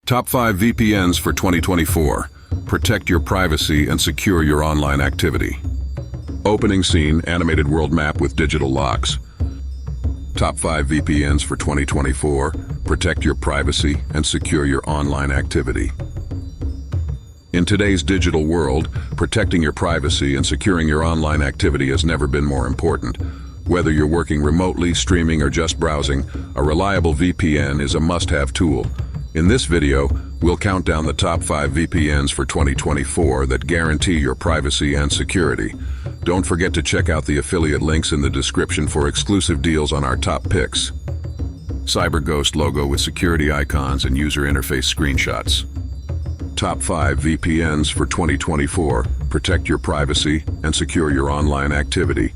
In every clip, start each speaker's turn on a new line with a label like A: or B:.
A: Top 5 VPNs for 2024. Protect your privacy and secure your online activity. Opening scene, animated world map with digital locks. Top 5 VPNs for 2024. Protect your privacy and secure your online activity. In today's digital world, protecting your privacy and securing your online activity has never been more important. Whether you're working remotely, streaming, or just browsing, a reliable VPN is a must-have tool. In this video, we'll count down the top 5 VPNs for 2024 that guarantee your privacy and security. Don't forget to check out the affiliate links in the description for exclusive deals on our top picks. CyberGhost logo with security icons and user interface screenshots. Top 5 VPNs for 2024. Protect your privacy and secure your online activity.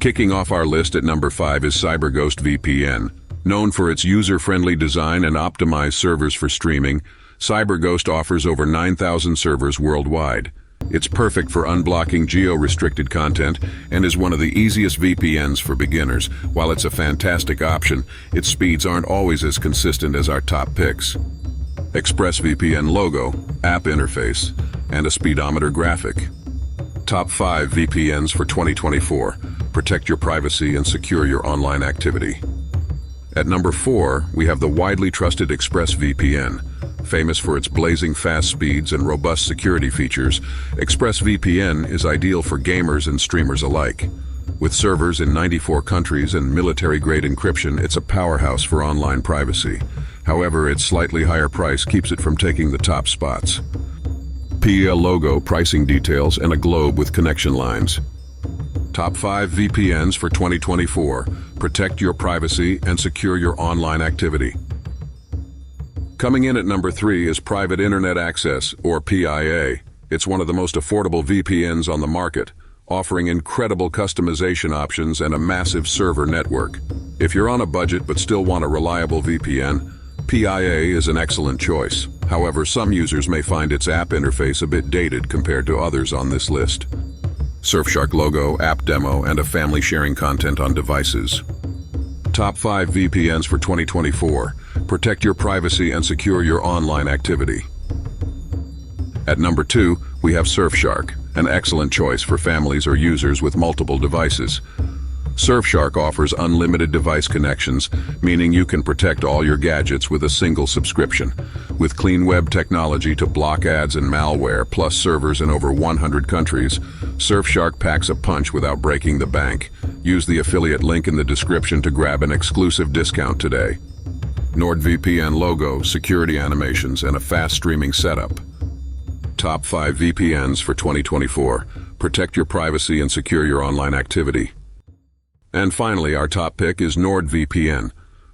A: Kicking off our list at number 5 is CyberGhost VPN. Known for its user-friendly design and optimized servers for streaming, CyberGhost offers over 9,000 servers worldwide. It's perfect for unblocking geo-restricted content and is one of the easiest VPNs for beginners. While it's a fantastic option, its speeds aren't always as consistent as our top picks. ExpressVPN logo, app interface, and a speedometer graphic. Top 5 VPNs for 2024. Protect your privacy and secure your online activity. At number 4, we have the widely trusted ExpressVPN. Famous for its blazing fast speeds and robust security features, ExpressVPN is ideal for gamers and streamers alike. With servers in 94 countries and military-grade encryption, it's a powerhouse for online privacy. However, its slightly higher price keeps it from taking the top spots. PL logo, pricing details, and a globe with connection lines. Top 5 VPNs for 2024. Protect your privacy and secure your online activity. Coming in at number 3 is Private Internet Access, or PIA. It's one of the most affordable VPNs on the market, offering incredible customization options and a massive server network. If you're on a budget but still want a reliable VPN, PIA is an excellent choice. However, some users may find its app interface a bit dated compared to others on this list. Surfshark logo, app demo, and a family sharing content on devices. Top 5 VPNs for 2024. Protect your privacy and secure your online activity. At number 2, we have Surfshark, an excellent choice for families or users with multiple devices. Surfshark offers unlimited device connections, meaning you can protect all your gadgets with a single subscription. With clean web technology to block ads and malware, plus servers in over 100 countries, Surfshark packs a punch without breaking the bank. Use the affiliate link in the description to grab an exclusive discount today. NordVPN logo, security animations, and a fast streaming setup. Top 5 VPNs for 2024. Protect your privacy and secure your online activity. And finally, our top pick is NordVPN.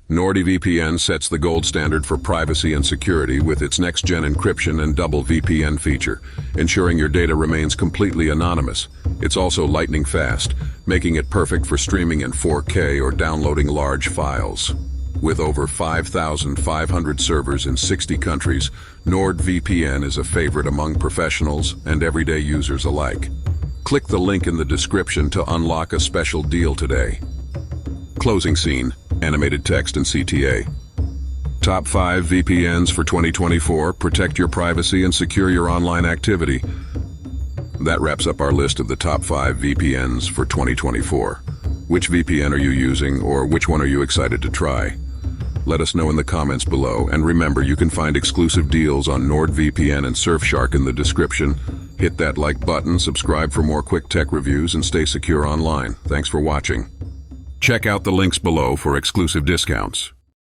A: NordVPN sets the gold standard for privacy and security with its next-gen encryption and double VPN feature, ensuring your data remains completely anonymous. It's also lightning fast, making it perfect for streaming in 4K or downloading large files. With over 5,500 servers in 60 countries, NordVPN is a favorite among professionals and everyday users alike. Click the link in the description to unlock a special deal today. Closing scene, animated text and CTA. Top 5 VPNs for 2024. Protect your privacy and secure your online activity. That wraps up our list of the top 5 VPNs for 2024. Which VPN are you using, or which one are you excited to try? Let us know in the comments below, and remember, you can find exclusive deals on NordVPN and Surfshark in the description. Hit that like button, subscribe for more quick tech reviews, and stay secure online. Thanks for watching. Check out the links below for exclusive discounts.